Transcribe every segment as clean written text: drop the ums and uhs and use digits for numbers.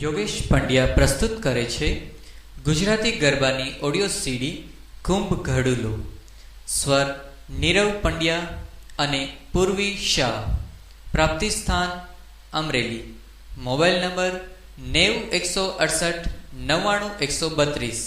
યોગેશ પંડ્યા પ્રસ્તુત કરે છે ગુજરાતી ગરબાની ઓડિયો સીડી કુંભ ઘડુલો. સ્વર નીરવ પંડ્યા અને પૂર્વી શાહ. પ્રાપ્તિ સ્થાન અમરેલી. Mobile number 90 168 99 132.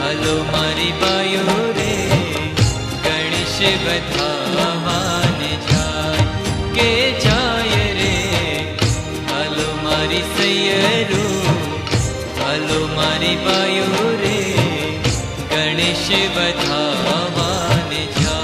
હલો મારી બાયો રે ગણેશ વધાવાને જાય કે જાય રે. હલો મારી સૈયરો હલો મારી બાયો રે ગણેશ વધાવાને જાય.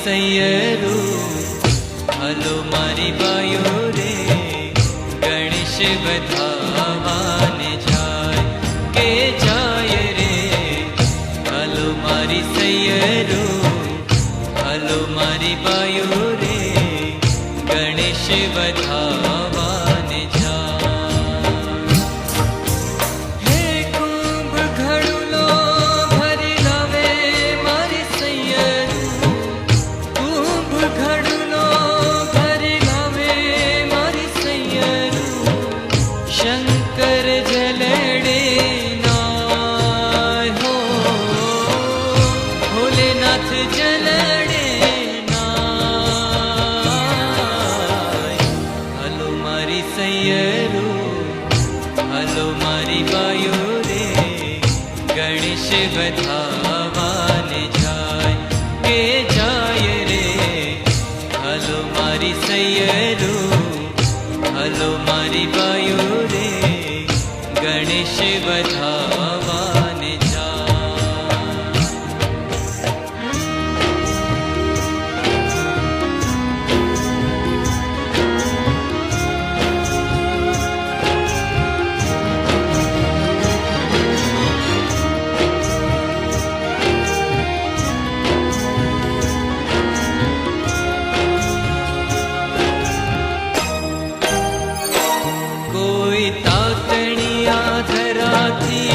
સૈયરો હલો મારી બાયો રે ગણેશ વધાવાને જાય કે જાય રે. હલો મારી સૈયરો હલો મારી બાયો રે ગણેશ વધાવાને જાય. હે કુંભ ઘડુલો ભરી લાવે મારી સૈયરો ઘડુલો ભરી લાવે મારી સૈયરો શંકર જલડે નાય હો ભોલેનાથ જલડે નાય. હલો મારી સૈયરો હલો મારી બાયો રે ગણેશ વધાવાને જાય કે જાય રે. હલો મારી સૈયરો હલો મારી બાયો રે ગણેશ વધાવાને જાય. કોઈ તાતણિયા ધરાથી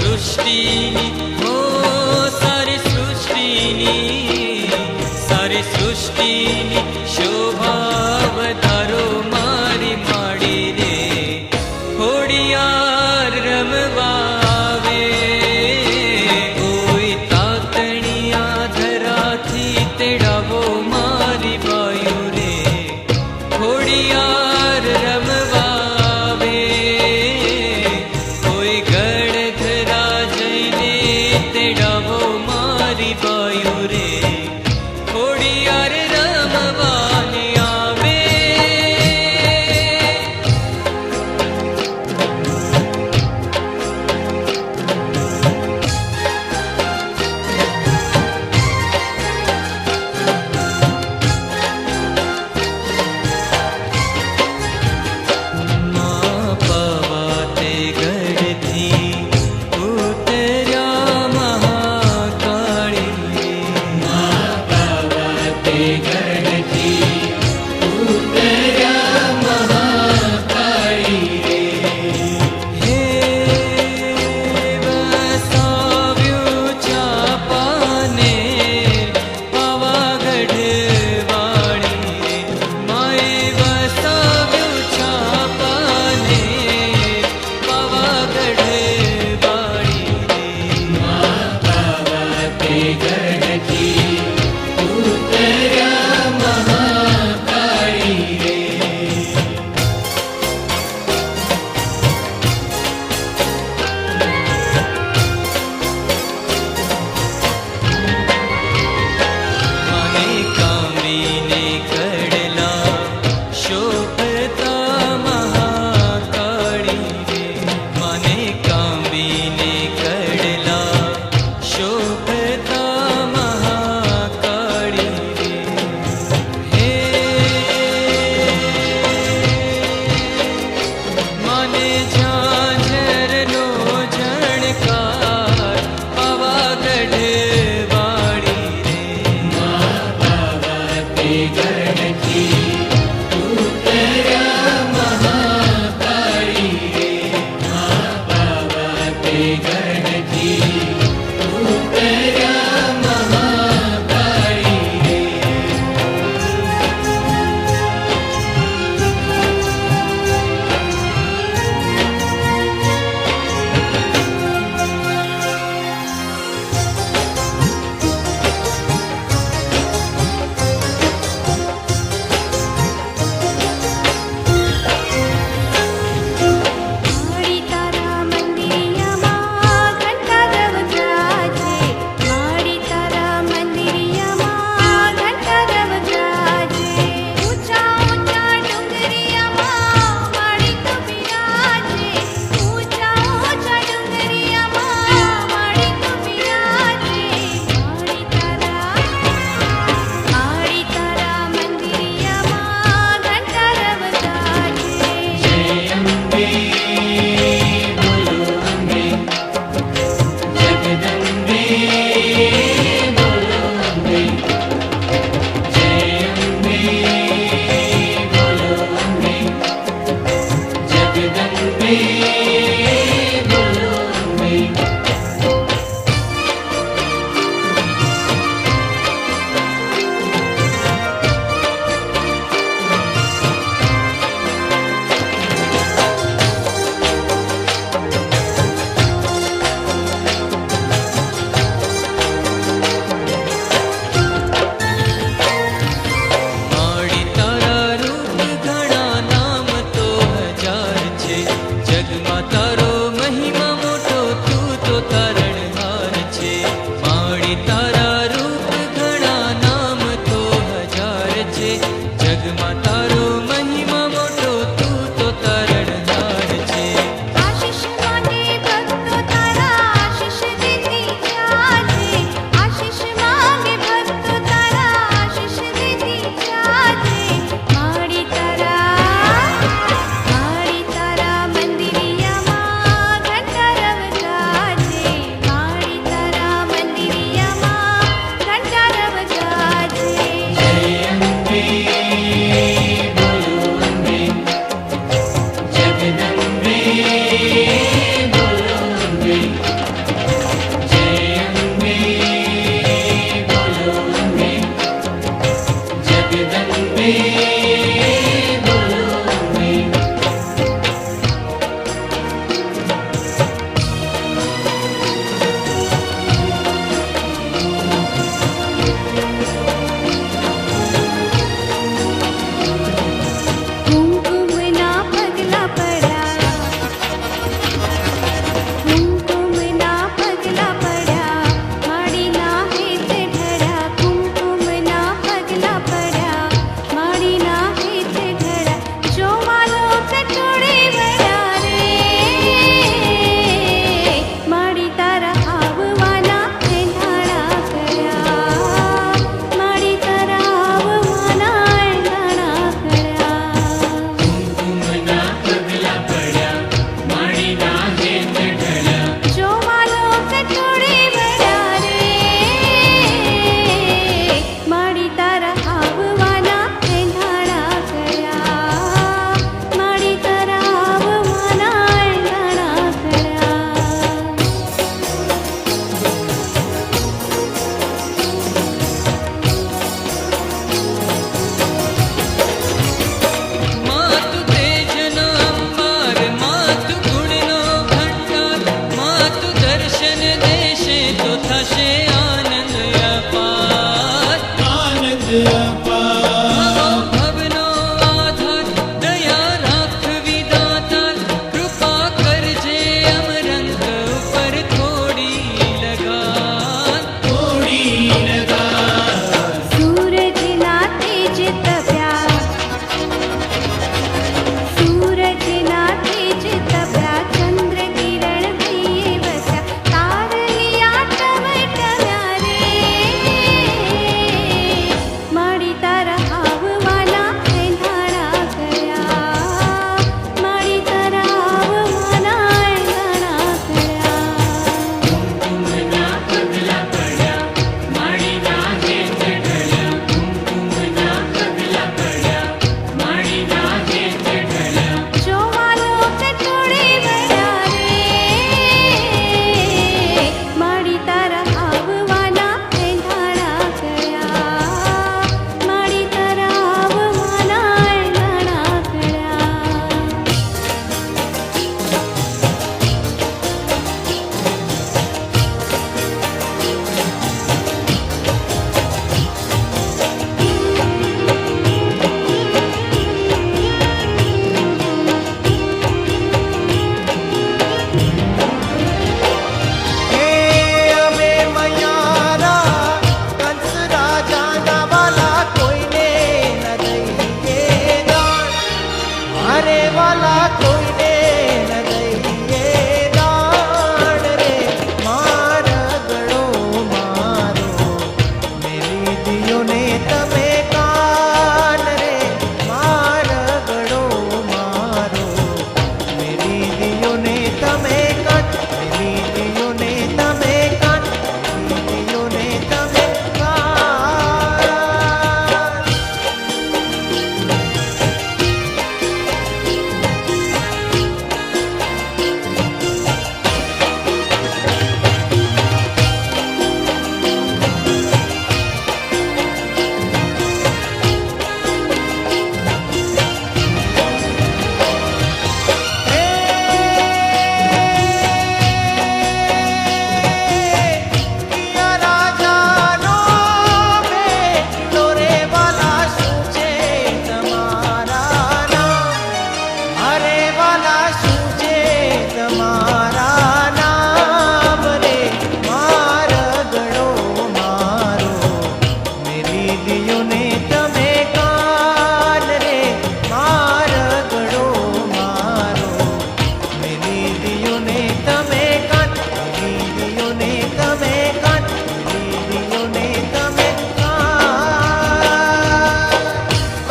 સૃષ્ટિની હો સારી સૃષ્ટિની શોભા વધારો મારી માડી રે હોડિયાર રમવાવે કોઈ તાતણિયા ધરાથી તેડાવો મારી બાયુ રે હોડિયાર રમવાવે કોઈ ગળધરા જઈને તેડાવો મારી બાયુ રે હોડિયાર રમવાને આવે મા પવાતે ગઢથી ઉતર્યા મહાકાળી હે વસાવ્યું ચાપાને પાવાગઢ વાળી માએ વસાવ્યું ચાપાને પાવાગઢ મને કામીને કડલા શોભતા મહાકાળી રે મને કામીને કડલા શોભતા મહાકાળી રે હે મને ઝાંઝરનો ઝણકાર પાવાગઢ વાળી આડી તારા મંદિરમાં ઘંટારવ વચન દેશે તો થશે આનંદ અપાર. આનંદ અપાર. ભવનો આધાર દયા રાખવી દાતાર. કૃપા કરજે અમરંગ ઉપર થોડી લગાન. થોડી લગાન. સૂરજના તેજ તપ્યા સૂરજના તેજ તપ્યા ચંદ્ર કિરણ ભઈએ વસ્યા તારલિયા ટવટવ્યા રે માડી તારા આવવાના એંધાણા કર્યા માડી તારા આવવાના એંધાણા કર્યા જોવાનો કટોળે વળ્યા રે માડી તારા આવવાના એંધાણા કર્યા માડી તારા આવવાના એંધાણા કર્યા હે અમે મયારા કંસ રાજાના વાલા કોઈને ન દઈએ દાન. અરે વાલા કોઈને ન દઈએ દાન રે માર ગળો મારો મેલી દિયો ને તમે કાન રે માર ગળો મારો મેલી દિયો ને તમે કાન મેલી દિયો ને તમે કાન મેલી દિયો ને તમે કાન. કિયા રાજાનો બેટો રે વાલા શું છે તમારા નામ. અરે વાલા શું છે તમારા નામ રે માર ગળો મારો મેલી દિયો ને તમે કાન રે માર ગળો મારો મેલી દિયો ને તમે કાન મેલી દિયો ને તમે કાન મેલી દિયો ને તમે કાન.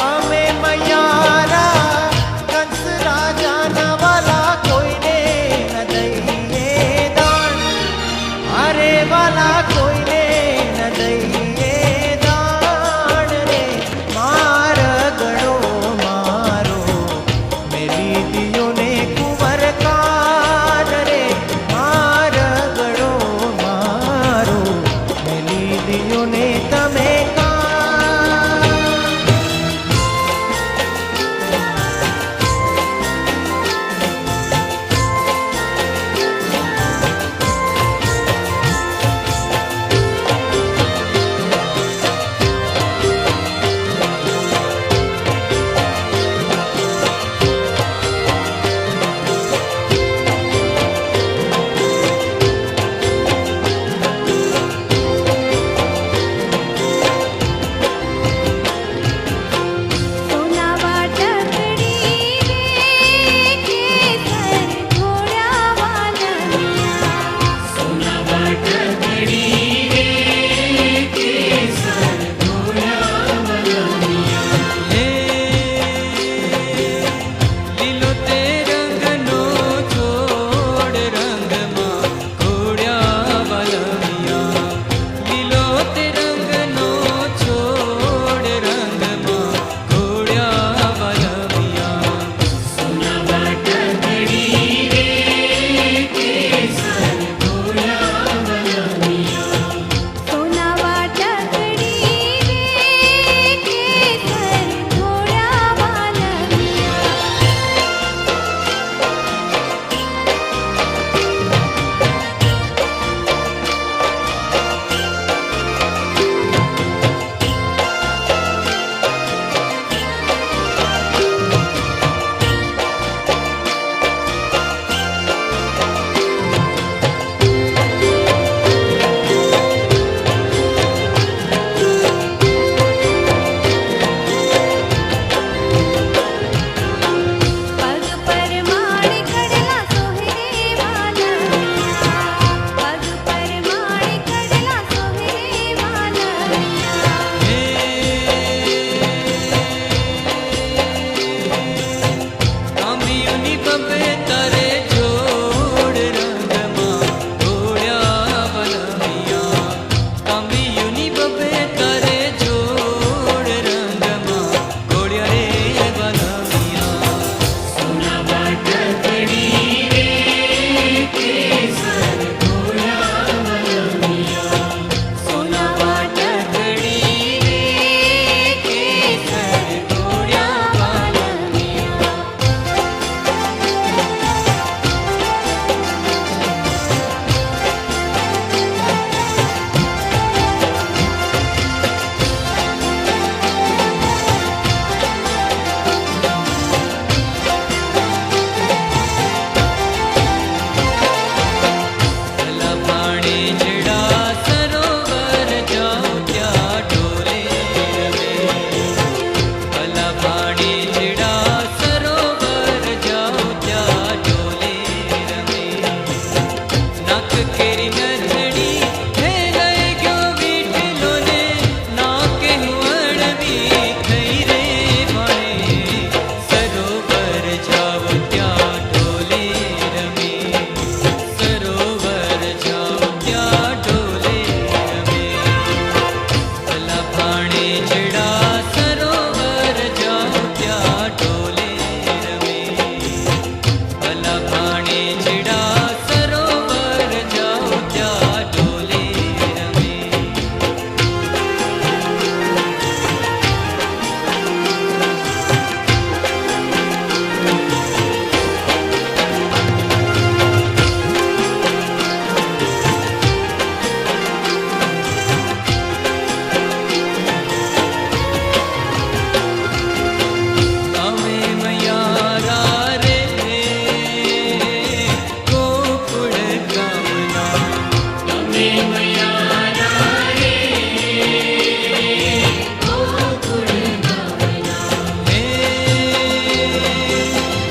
અમે મયારા કંસ રાજાના વાલા કોઈને ન દઈએ દાન. અરે વાલા કોઈને ન દઈએ દાન રે માર ગળો મારો મેલી દિયો ને કુંવર કાન રે માર ગળો મારો મેલી દિયો ને તમે કાન.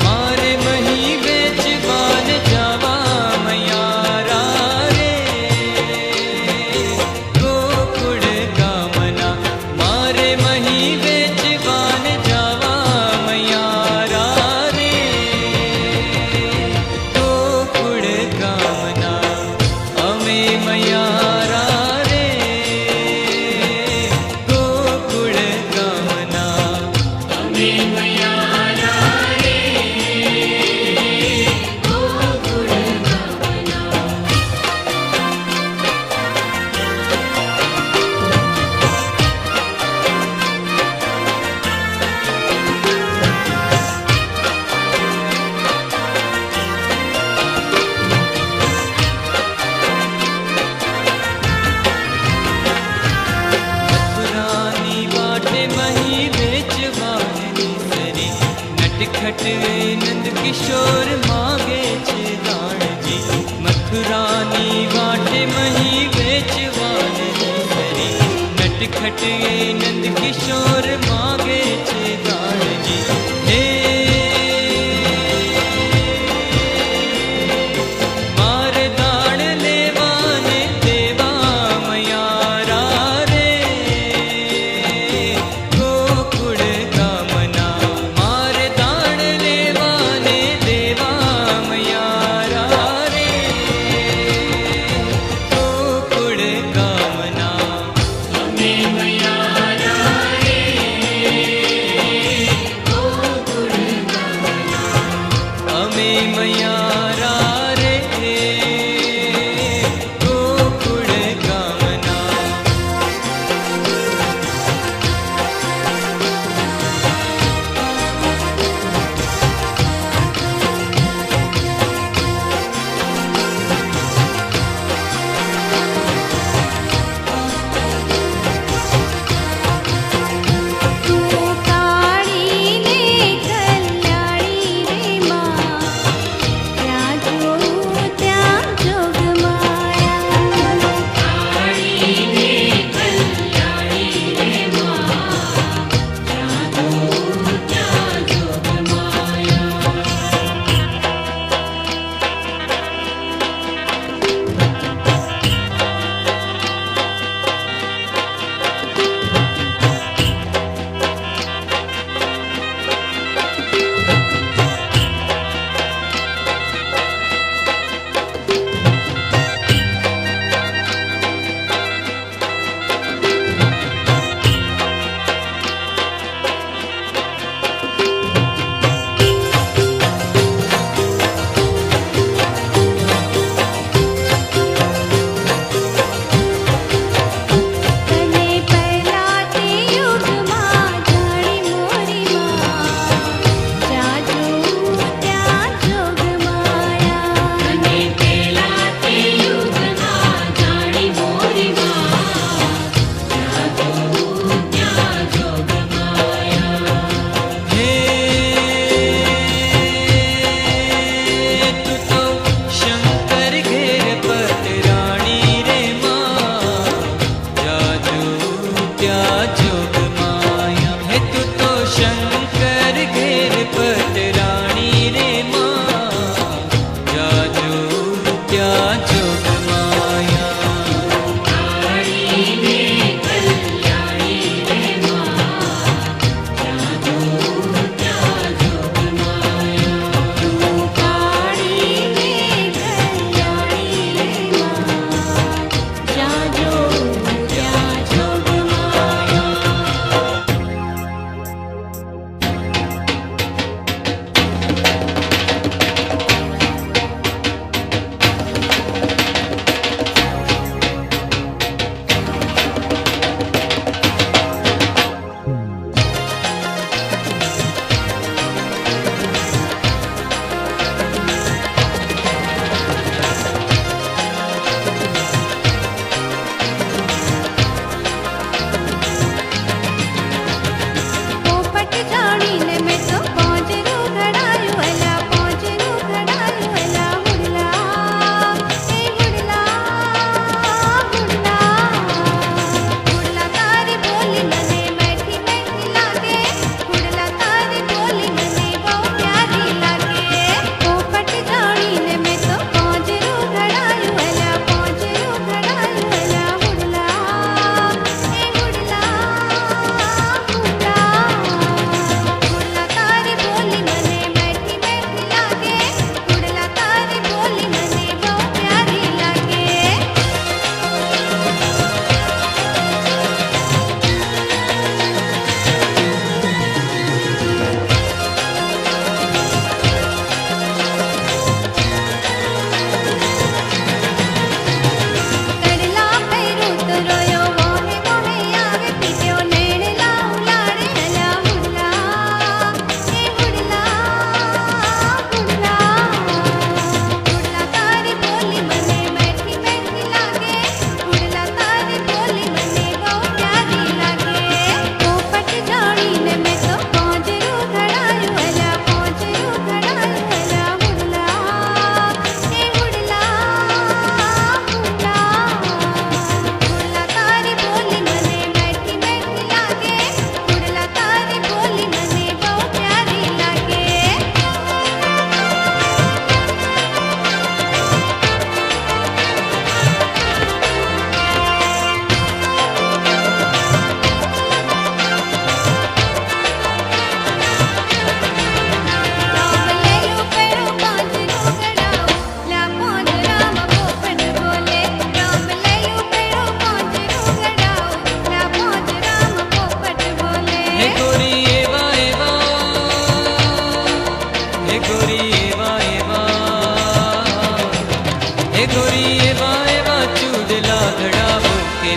मारे मही वेचवान जावा मयारा रे गोकुळ गामना मारे मही वेचवान जावा मयारा रे गोकुळ गामना अमे मयारा रे गोकुळ गामना અમે મયારા રે ગોકુળ ગામના मथुरानी वाटे मही वेचवानी सरी नटखट नंद किशोर मागे छे दाणजी मथुरानी वाटे मही वेचवानी सरी नटखट नंद किशोर मागे छे दाणजी हे मार दाण लेवाने देवा मयारा रे गोकुळ गामना मार दाण लेवाने देवा मयारा रे गोकुळ गामना અમે મયારા રે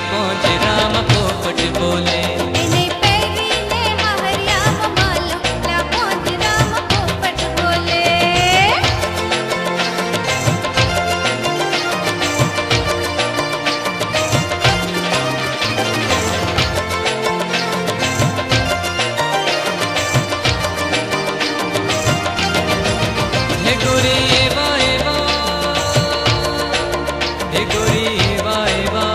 પોંજરામાં પોપટ બોલે. એને પહેરીને હાહરિયામાં માલો લા પોંજરામાં પોપટ બોલે. હે ગોરી એવા એવા, હે ગોરી એવા એવા,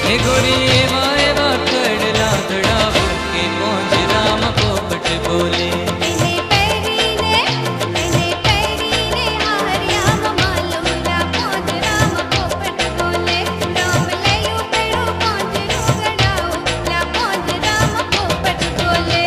હે ગોરી એવા એવા કડલા ધડાવો કે પોંજરામાં પોપટ બોલે. એને પહેરીને હાહરિયામાં માલો લા પોંજરામાં પોપટ બોલે. રામ લયું પેડું પોંજરું ગડાવો લા પોંજરામાં પોપટ બોલે.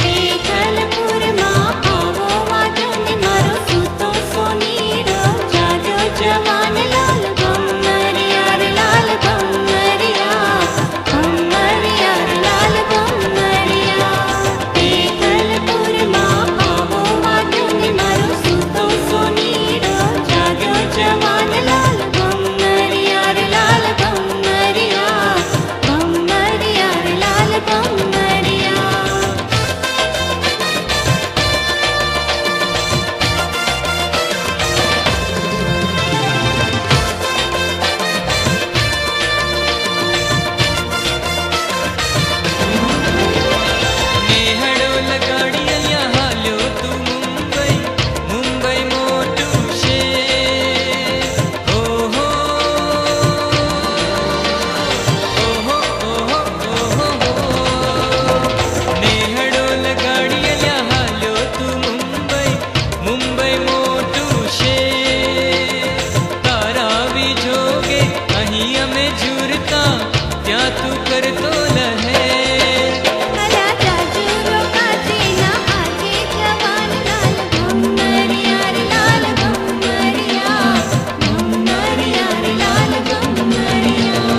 પિથલપુરમાં આવો વાજને મારો સૂતો સોનીડો જાજો જવાન લાલ ભમરિયાર લાલ ભમરિયા ભમરિયાર લાલ ભમરિયા. પિથલપુરમાં આવો વાજને મારો સૂતો સોનીડો જાજો જવાન લાલ ભમરિયાર લાલ ભમરિયા ભમરિયાર લાલ ભમરિયા. નેહડો લગાડી અહીંયા હાલ્યો તું મુંબઈ, મુંબઈ મોટું છે. ઓહો ઓહો ઓહો ઓહો. નેહડો લગાડી અહીંયા હાલ્યો તું મુંબઈ, મુંબઈ મોટું છે. તારા વિજોગે અહીં અમે ઝૂરતા, ત્યાં તું કરતો લહેર. અલા જાજુરો કાચીના આજે જવાન લાલ ભમરિયાર લાલ ભમરિયા ભમરિયાર લાલ ભમરિયા.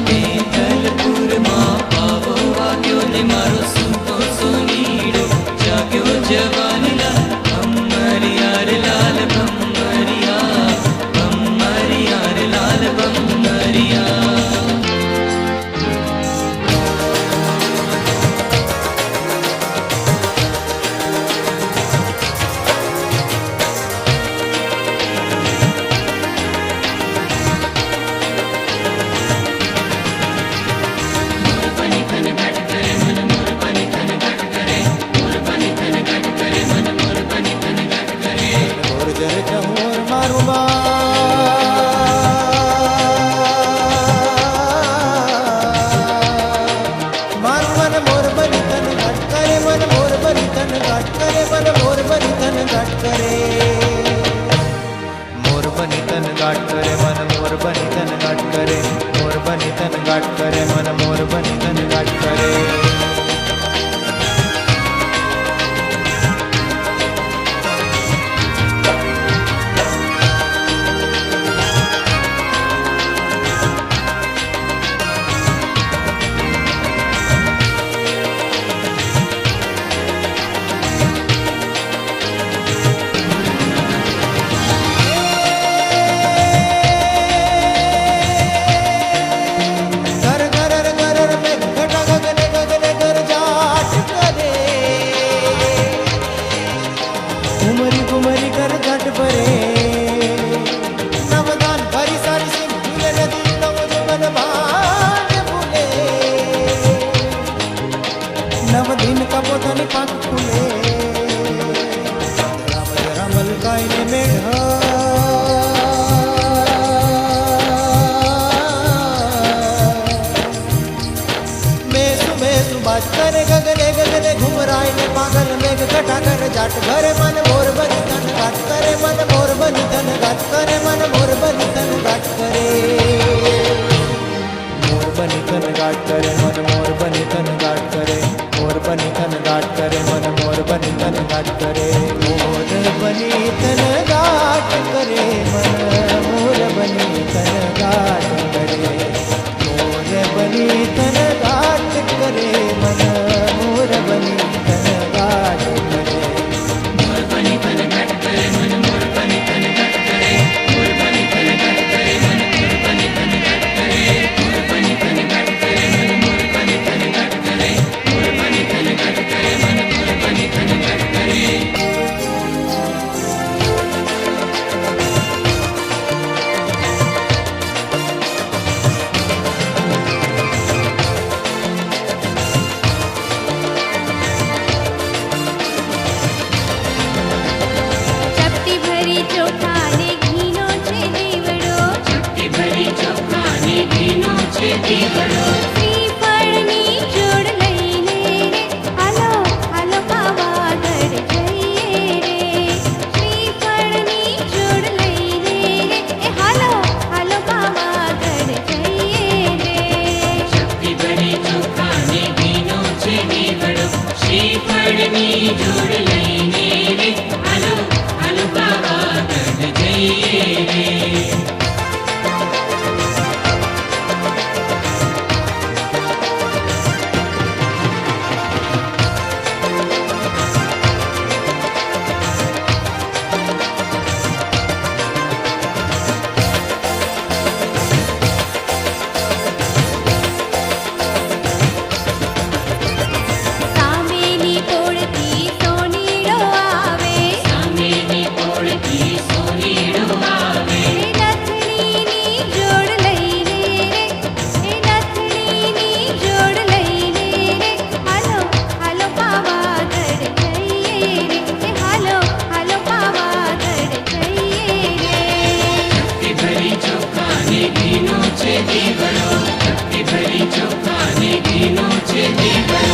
પિથલપુરમાં પાવો વાગ્યો ને મારો સૂતો સોનીડો જાગ્યો જવાન લાલ ભમરિયાર લાલ ભમરિયા ભમરિયાર લાલ ભમરિયા. ગુર્જર ચહોર મારું મારું મન મોર બની તન ઘટ કરે, મન મોર બની તન ઘટ કરે, મન મોર બની તન ઘટ કરે. મોર બની તન ઘટ કરે, મન મોર બની તન ઘટ કરે, મોર બની તન ઘટ કરે, મન મોર બની તન ઘટ કરે. ઘર ઘર ઘર મેઘ ઘટા ગગને ગગને ઘર જાટ કરે. ઘુમરી ઘુમરી ઘર ઘટ ભરે. નવદાન ભરી સારી સિંહ ઝૂલે નદી નવ જુગન ભાન ભૂલે. નવ દિન કપોતની પાંખ ખુલે. રામ રામ લકાઈને મેઘ बात करे गगने गगने घुमराई ने पागल मेघ घटा कर जाट घरे मन मोर बनी तन घाट करे, मन मोर बनी तन घाट करे, मन मोर बनी तन घाट करे. मोर बनी तन घाट करे, मन मोर बनी तन घाट करे, मोर बनी तन घाट करे, मन मोर બની તન ગાટ કરે મોર બની તન ગાટ કરે મન મોર બની તન ગાટ કરે મોર બની તન ગાટ કરે મન મોર બની તન ગાટ કરે मोर बनी तन घट करे मन मोर बनी तन घट करे मोर बनी तन घट करे मन मोर बनी तन घट करे मोर बनी तन घट करे मन मोर बनी तन घट करे मोर बनी तन घट करे मन मोर बनी तन घट करे ચપટી ભરી ચોખા ને ઘીનો છે દીવડો चपटी भरी चोखा ने घीनो छे दीवड़ो શ્રીફળની જોડ લઈને રે હાલો હાલો પાવાગઢ જઈએ રે શ્રીફળની જોડ લઈને રે એ હાલો હાલો પાવાગઢ જઈએ રે चपटी भरी चोखा ने घीनो छे दीवड़ो श्रीफळनी जोड़ लईने रे हालो हालो पावागढ़ जઈએ रे સામેની પોળથી સોનીડો આવે સામેની પોળથી સોનીડો આવે નથણીની જોડ લઈને રે એ નથણીની જોડ લઈને રે હાલો હાલો પાવાગઢ જઈએ રે એ હાલો હાલો પાવાગઢ જઈએ રે ચપટી ભરી ચોખા ને ઘીનો છે દીવડો ચપટી ભરી ચોખા ને ઘીનો છે દીવડો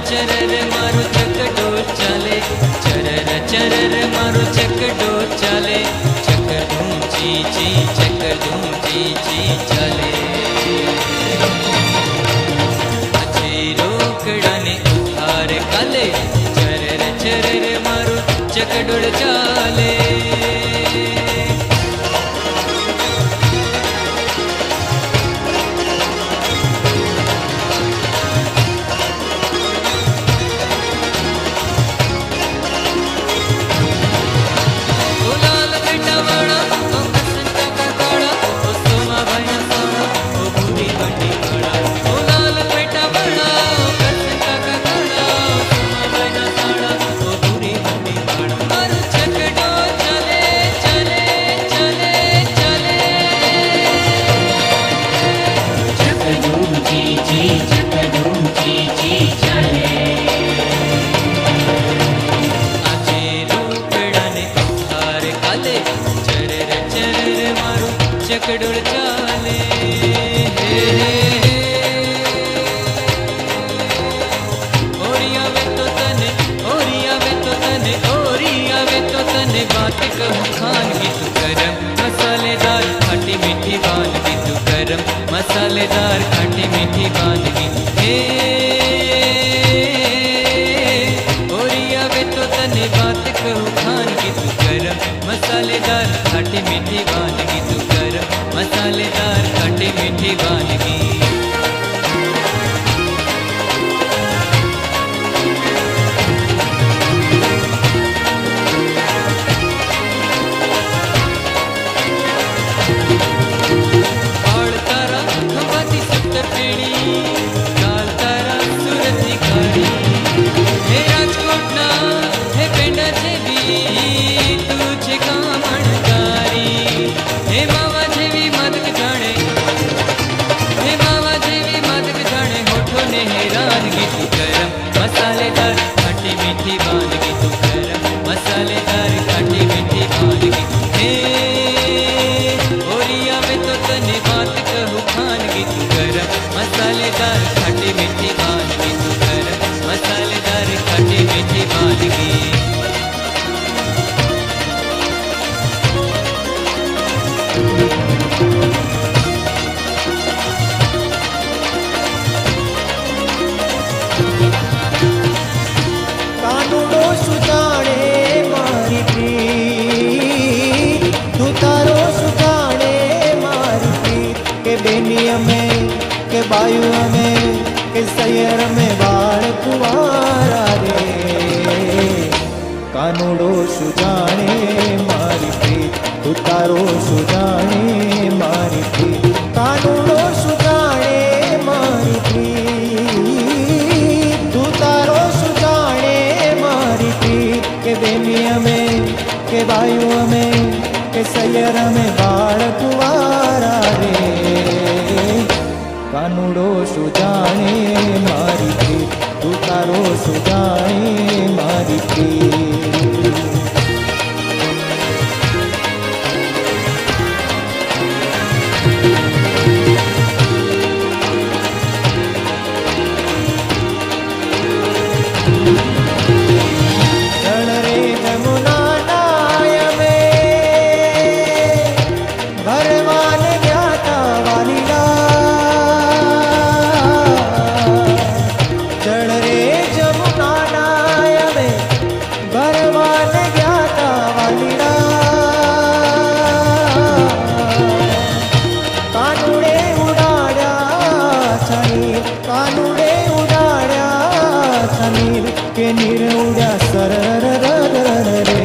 ચરર મારો ચકડો ચાલે ચરર ચરર મારો ચકડો ચાલે ચકર ધૂમ ચી ચી ચકર ધૂમ ચી ચી ચાલે આજે રોકડાને ઉધાર કાલે ચરર ચરર મારો ચકડોળ ચાલે ઓ લાલ બેટા વાળા ઓ કસન કાકા કાળા ઓ સોમા ભાઈ સોના ઓ બુરી બંડી કાળા ઓ લાલ બેટા વાળા ઓ કસન કાકા કાળા ઓ સોમા ભાઈ સોના ઓ બુરી બંડી કાળા મારો ચકડો ચાલે ચકડોળ ચાલે. ઓરી આવે તો તને, ઓરી આવે તો તને, ઓરી આવે તો તને વાત કહું ખાનગી તું ગરમ મસાલેદાર ખાટી મીઠી વાનગી તું ગરમ મસાલેદાર ખાટી મીઠી વાનગી. હે ઓરી આવે તો તને વાત કહું ખાનગી તું ગરમ મસાલેદાર ખાટી મીઠી વાનગી તું ગરમ મસાલેદાર ખાટી મીઠી વાનગી. બાળ તારા ખંભાતી સત્તર પેઢી, ગાલ તારા સુરતની કાળી. હે રાજકોટના હે પેંડા જેવી તું છે કામણકારી. હે માવા જેવી માદક જાણે, હે માવા જેવી માદક જાણે હોઠો ને હેરાનગી તું ગરમ મસાલેદાર ખાટી મીઠી વાનગી તું ગરમ મસાલેદાર ખાટી મીઠી વાનગી. હે ઓરી આવે તો તને વાત કહું ખાનગી તું ગરમ મસાલેદાર ખાટી મીઠી વાનગી તું ગરમ મસાલેદાર ખાટી મીઠી વાનગી. કાનુડો સુજાણે મારી પ્રીત, તું તારો સુજાણે મારી પ્રીત. કે બેની અમે કે બાયુ અમે કે સૈયર અમે બાળ કુંવારા રે. કાનુડો સુજાણે મારી પ્રીત, તું તારો સુજાણે મારી પ્રીત. કાનુડો સુજાણે મારી પ્રીત, તું તારો સુજાણે મારી પ્રીત. કે બેની અમે કે બાયુ અમે કે સૈયર અમે બાળ કુંવારા રે. કાનુડો સુજાણે મારી પ્રીત, તું તારો સુજાણે મારી પ્રીત. રણ રે જમુના નાયમે ભરવાન ગયા તા વાલીડા. રણ રે જમુના નાયમે ભરવાન ગયા તા વાલીડા. કાનુડે ઉડાડ્યા છની, કાનુડે ઉડાડ્યા છની. કે નીર ઉડ્યા સરર રે.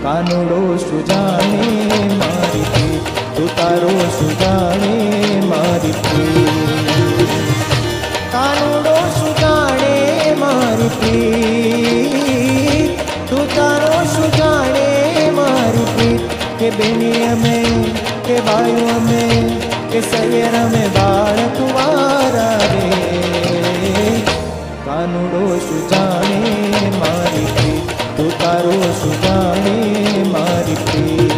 કાનુડો સુજાણે મારી પ્રીત, તું તારો સુજાણે મારી પ્રીત. કાનુડો સુજાણે મારી પ્રીત, તું તારો સુજાણે મારી પ્રીત. કે બેની અમે કે બાયુ અમે કે સૈયર અમે બાળ કુંવારા રે. કાનુડો સુજાણે મારી પ્રીત, તું તારો સુજાણે મારી પ્રીત.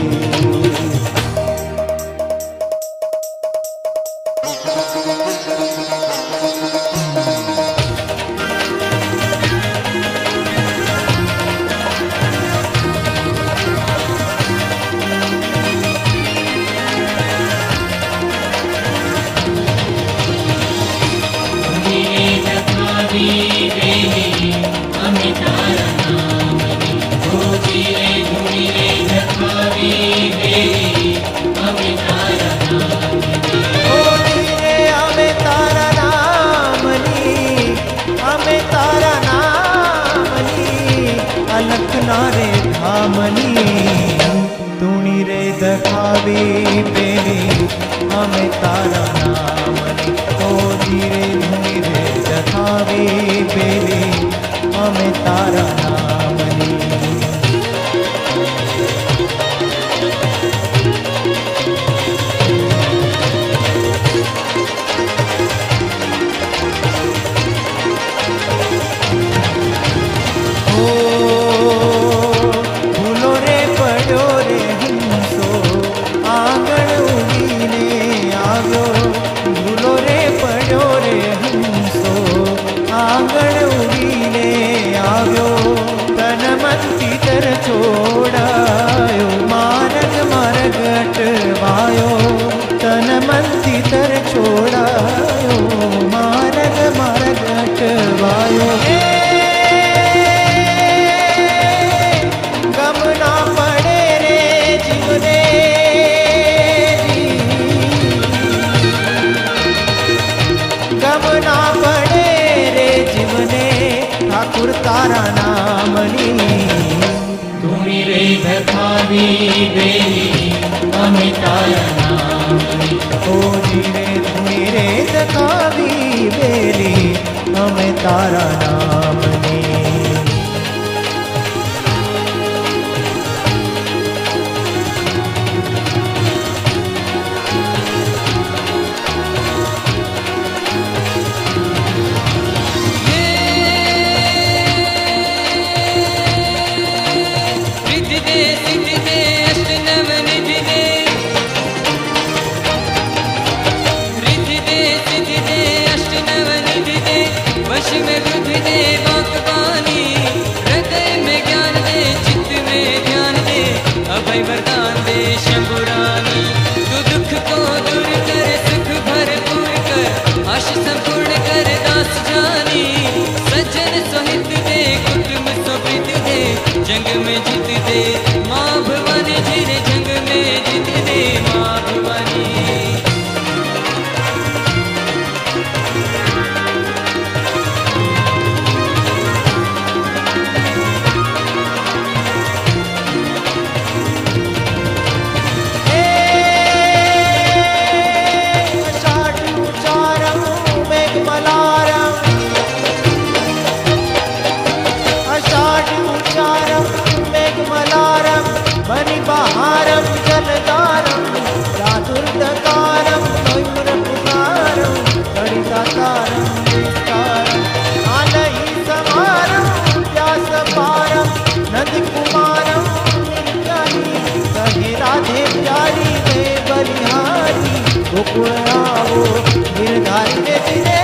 લખના રે ધામની તુણી રે દખાવી બેની અમે તારા નામની. ઓ ધીરે ધૂણી રે દખાવી બેની અમે તારા નામની. તારા નામની તુમી રે ધખાવી બેલી અમે તારા નામની. ઓ જીરે તુમી રે દખાવી બેલી અમે તારા નામની रिद्धि दे सिद्धि दे अष्ट नव निधि दे रिद्धि दे सिद्धि दे अष्ट नव निधि दे वश में बुद्धि दे बाकबानी हृदय में ज्ञान दे चित्त में ध्यान दे अभय वरदान दे शंभुरानी तू दुख को दूर कर सुख भरपूर कर आश संपूर्ण कर दास जानी सज्जन सोहित दे कुटुंब सोभित दे जंग में जीत दे माँ भवानी जी ने जंग में जीत दे माँ भवानी अषाढ्युच्चारं मेघमलारं अषाढ्युच्चारं मेघमलारं मणिबहारं जलधारं प्रादुर्धकारं मयूरपुकारं गणिताकारं विस्तारम् आलयी समारं व्यासपारं नंदकुमारं निर्जरी कहे राधे प्यारी रे बलिहारी गोकुळ आवो गिरधारी रे